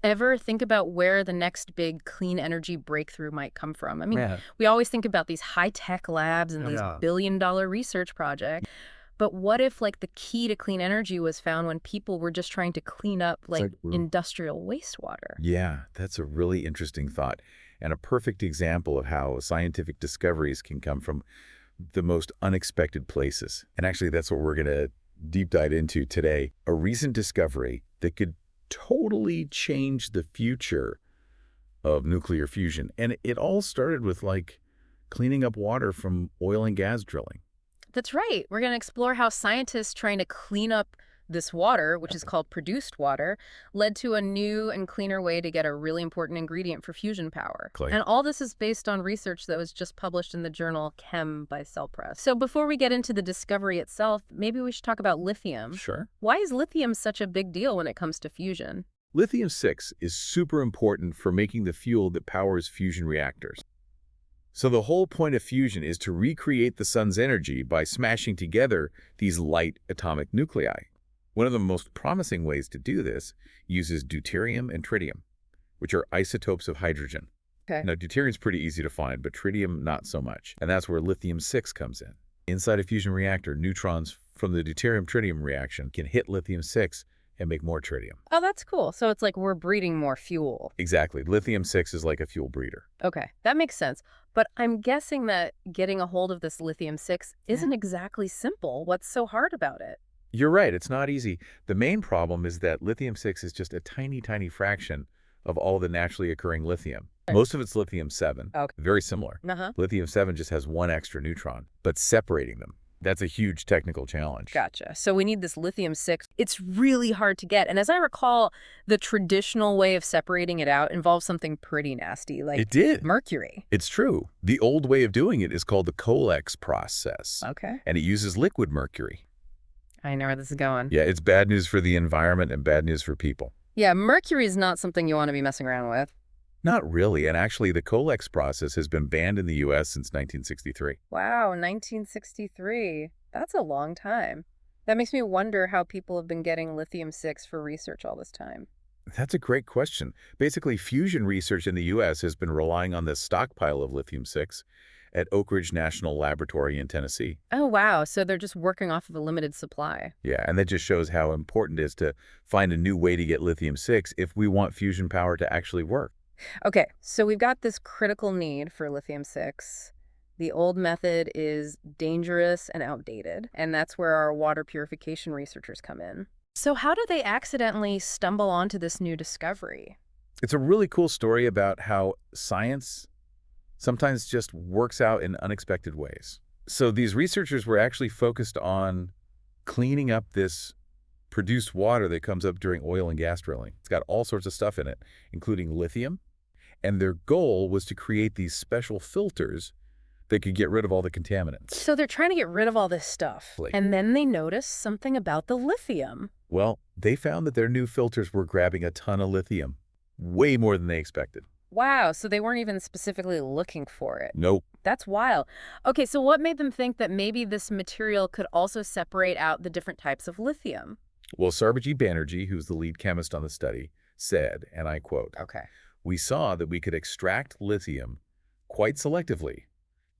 Ever think about where the next big clean energy breakthrough might come from? I mean, Yeah. we always think about these high-tech labs and Oh, these yeah. billion-dollar research projects, but what if like the key to clean energy was found when people were just trying to clean up It's like like we're industrial wastewater? Yeah, that's a really interesting thought and a perfect example of how scientific discoveries can come from the most unexpected places. And actually, that's what we're going to deep dive into today. A recent discovery that could totally change the future of nuclear fusion. And it all started with like cleaning up water from oil and gas drilling. That's right. We're going to explore how scientists trying to clean up this water, which is called produced water, led to a new and cleaner way to get a really important ingredient for fusion power. Clay. And all this is based on research that was just published in the journal Chem by Cell Press. So before we get into the discovery itself, maybe we should talk about lithium. Sure. Why is lithium such a big deal when it comes to fusion? Lithium-6 is super important for making the fuel that powers fusion reactors. So the whole point of fusion is to recreate the sun's energy by smashing together these light atomic nuclei. One of the most promising ways to do this uses deuterium and tritium, which are isotopes of hydrogen. Okay. Now, deuterium is pretty easy to find, but tritium not so much. And that's where lithium-6 comes in. Inside a fusion reactor, neutrons from the deuterium-tritium reaction can hit lithium-6 and make more tritium. Oh, that's cool. So it's like we're breeding more fuel. Exactly. Lithium-6 is like a fuel breeder. Okay, that makes sense. But I'm guessing that getting a hold of this lithium-6 isn't exactly simple. What's so hard about it? You're right, it's not easy. The main problem is that lithium-6 is just a tiny, tiny fraction of all the naturally occurring lithium. Most of it's lithium-7, Okay. very similar. Uh-huh. Lithium-7 just has one extra neutron, but separating them, that's a huge technical challenge. Gotcha. So we need this lithium-6. It's really hard to get. And as I recall, the traditional way of separating it out involves something pretty nasty, like It did. mercury. It's true. The old way of doing it is called the COLEX process, Okay. and it uses liquid mercury. I know where this is going. Yeah, it's bad news for the environment and bad news for people. Yeah, mercury is not something you want to be messing around with. Not really, and actually the COLEX process has been banned in the U.S. since 1963. Wow, 1963. That's a long time. That makes me wonder how people have been getting lithium-6 for research all this time. That's a great question. Basically, fusion research in the U.S. has been relying on this stockpile of lithium-6 at Oak Ridge National Laboratory in Tennessee. Oh, wow. So they're just working off of a limited supply. Yeah, and that just shows how important it is to find a new way to get lithium-6 if we want fusion power to actually work. Okay, so we've got this critical need for lithium-6. The old method is dangerous and outdated, and that's where our water purification researchers come in. So how do they accidentally stumble onto this new discovery? It's a really cool story about how science sometimes just works out in unexpected ways. So these researchers were actually focused on cleaning up this produced water that comes up during oil and gas drilling. It's got all sorts of stuff in it, including lithium. And their goal was to create these special filters that could get rid of all the contaminants. So they're trying to get rid of all this stuff. Like- And then they notice something about the lithium. Well, they found that their new filters were grabbing a ton of lithium, way more than they expected. Wow, so they weren't even specifically looking for it. Nope. That's wild. Okay, so what made them think that maybe this material could also separate out the different types of lithium? Well, Sarbajit Banerjee, who's the lead chemist on the study, said, and I quote, Okay. "We saw that we could extract lithium quite selectively,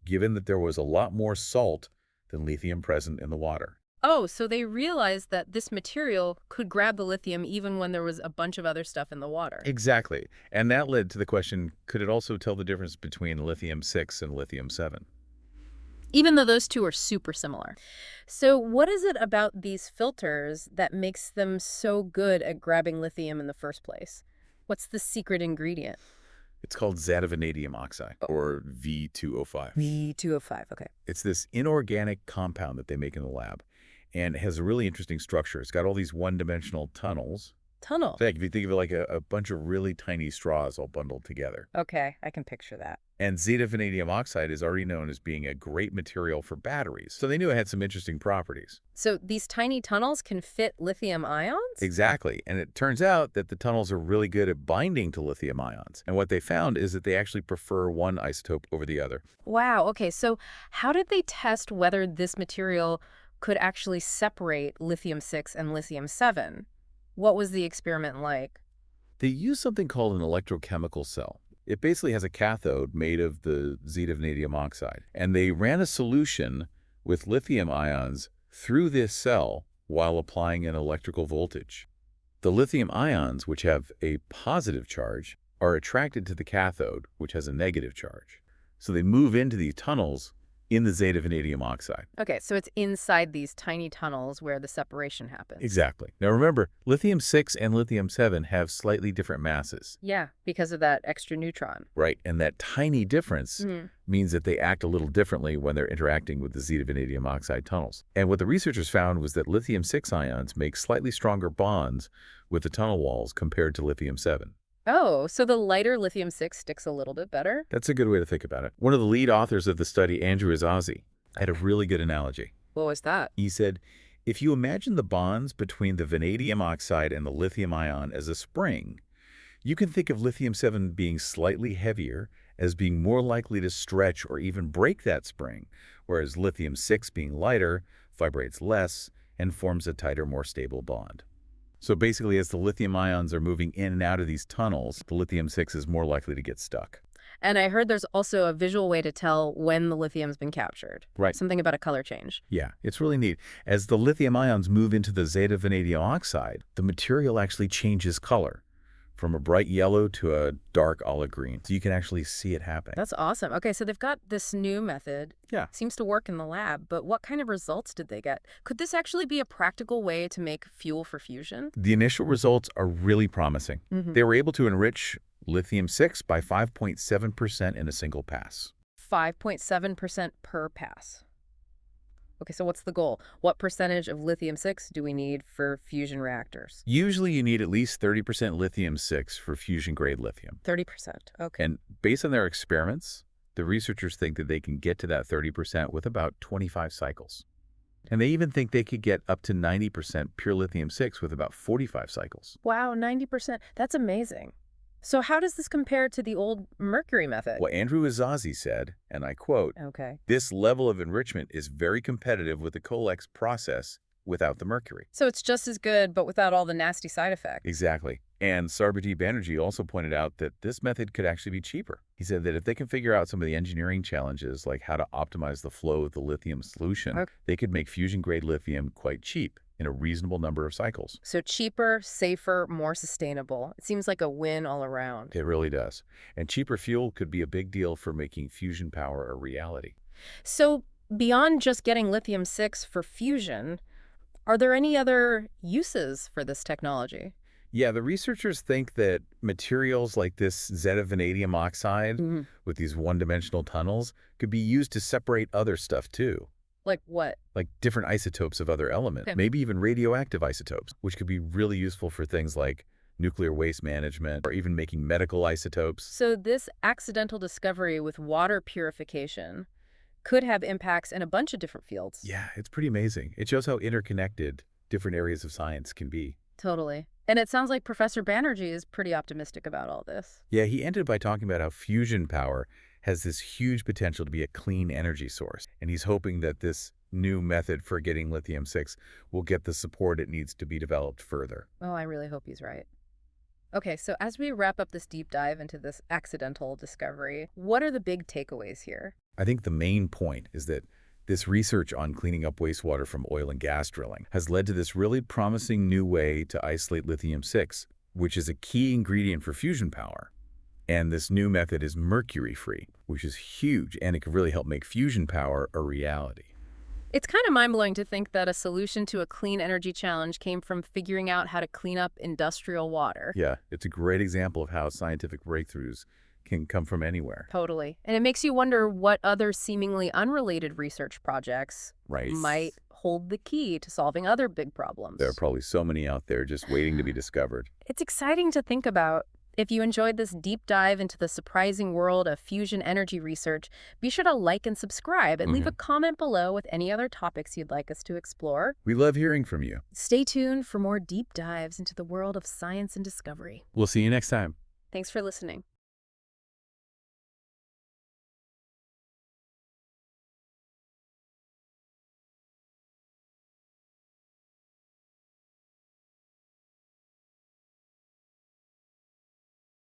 given that there was a lot more salt than lithium present in the water." Oh, so they realized that this material could grab the lithium even when there was a bunch of other stuff in the water. Exactly. And that led to the question, could it also tell the difference between lithium-6 and lithium-7? Even though those two are super similar. So what is it about these filters that makes them so good at grabbing lithium in the first place? What's the secret ingredient? It's called Zeta-Vanadium oxide, or V2O5. V2O5, okay. It's this inorganic compound that they make in the lab, and it has a really interesting structure. It's got all these one-dimensional tunnels. Tunnel. So, like, if you think of it like a bunch of really tiny straws all bundled together. Okay, I can picture that. And Zeta-Vanadium oxide is already known as being a great material for batteries, so they knew it had some interesting properties. So these tiny tunnels can fit lithium ions? Exactly, and it turns out that the tunnels are really good at binding to lithium ions. And what they found is that they actually prefer one isotope over the other. Wow, okay, so how did they test whether this material could actually separate lithium-6 and lithium-7? What was the experiment like? They use something called an electrochemical cell. It basically has a cathode made of the Zeta-Vanadium oxide. And they ran a solution with lithium ions through this cell while applying an electrical voltage. The lithium ions, which have a positive charge, are attracted to the cathode, which has a negative charge. So they move into these tunnels in the Zeta-Vanadium oxide. Okay, so it's inside these tiny tunnels where the separation happens. Exactly. Now remember, lithium-6 and lithium-7 have slightly different masses. Yeah, because of that extra neutron. Right, and that tiny difference means that they act a little differently when they're interacting with the Zeta-Vanadium oxide tunnels. And what the researchers found was that lithium-6 ions make slightly stronger bonds with the tunnel walls compared to lithium-7. Oh, so the lighter lithium-6 sticks a little bit better? That's a good way to think about it. One of the lead authors of the study, Andrew Azazi, had a really good analogy. What was that? He said, if you imagine the bonds between the vanadium oxide and the lithium ion as a spring, you can think of lithium-7 being slightly heavier as being more likely to stretch or even break that spring, whereas lithium-6 being lighter vibrates less and forms a tighter, more stable bond. So basically, as the lithium ions are moving in and out of these tunnels, the lithium-6 is more likely to get stuck. And I heard there's also a visual way to tell when the lithium's been captured. Right. Something about a color change. Yeah, it's really neat. As the lithium ions move into the Zeta-Vanadium oxide, the material actually changes color from a bright yellow to a dark olive green. So you can actually see it happening. That's awesome. Okay, so they've got this new method. Yeah. Seems to work in the lab, but what kind of results did they get? Could this actually be a practical way to make fuel for fusion? The initial results are really promising. They were able to enrich lithium-6 by 5.7% in a single pass. 5.7% per pass. Okay, so what's the goal? What percentage of lithium-6 do we need for fusion reactors? Usually you need at least 30% lithium-6 for fusion-grade lithium. 30%. Okay. And based on their experiments, the researchers think that they can get to that 30% with about 25 cycles. And they even think they could get up to 90% pure lithium-6 with about 45 cycles. Wow, 90%. That's amazing. So how does this compare to the old mercury method? What Andrew Azazi said, and I quote, Okay. "This level of enrichment is very competitive with the COLEX process without the mercury." So it's just as good, but without all the nasty side effects. Exactly. And Sarbati Banerjee also pointed out that this method could actually be cheaper. He said that if they can figure out some of the engineering challenges, like how to optimize the flow of the lithium solution, they could make fusion-grade lithium quite cheap in a reasonable number of cycles. So cheaper, safer, more sustainable. It seems like a win all around. It really does. And cheaper fuel could be a big deal for making fusion power a reality. So beyond just getting lithium-6 for fusion, are there any other uses for this technology? Yeah, the researchers think that materials like this Zeta-Vanadium oxide with these one-dimensional tunnels could be used to separate other stuff too. Like what? Like different isotopes of other elements, maybe even radioactive isotopes, which could be really useful for things like nuclear waste management or even making medical isotopes. So this accidental discovery with water purification could have impacts in a bunch of different fields. Yeah, it's pretty amazing. It shows how interconnected different areas of science can be. Totally. And it sounds like Professor Banerjee is pretty optimistic about all this. Yeah, he ended by talking about how fusion power has this huge potential to be a clean energy source. And he's hoping that this new method for getting lithium-6 will get the support it needs to be developed further. Oh, I really hope he's right. Okay, so as we wrap up this deep dive into this accidental discovery, what are the big takeaways here? I think the main point is that this research on cleaning up wastewater from oil and gas drilling has led to this really promising new way to isolate lithium-6, which is a key ingredient for fusion power. And this new method is mercury-free, which is huge, and it could really help make fusion power a reality. It's kind of mind-blowing to think that a solution to a clean energy challenge came from figuring out how to clean up industrial water. Yeah, it's a great example of how scientific breakthroughs can come from anywhere. Totally. And it makes you wonder what other seemingly unrelated research projects might hold the key to solving other big problems. There are probably so many out there just waiting to be discovered. It's exciting to think about. If you enjoyed this deep dive into the surprising world of fusion energy research, be sure to like and subscribe and leave a comment below with any other topics you'd like us to explore. We love hearing from you. Stay tuned for more deep dives into the world of science and discovery. We'll see you next time. Thanks for listening.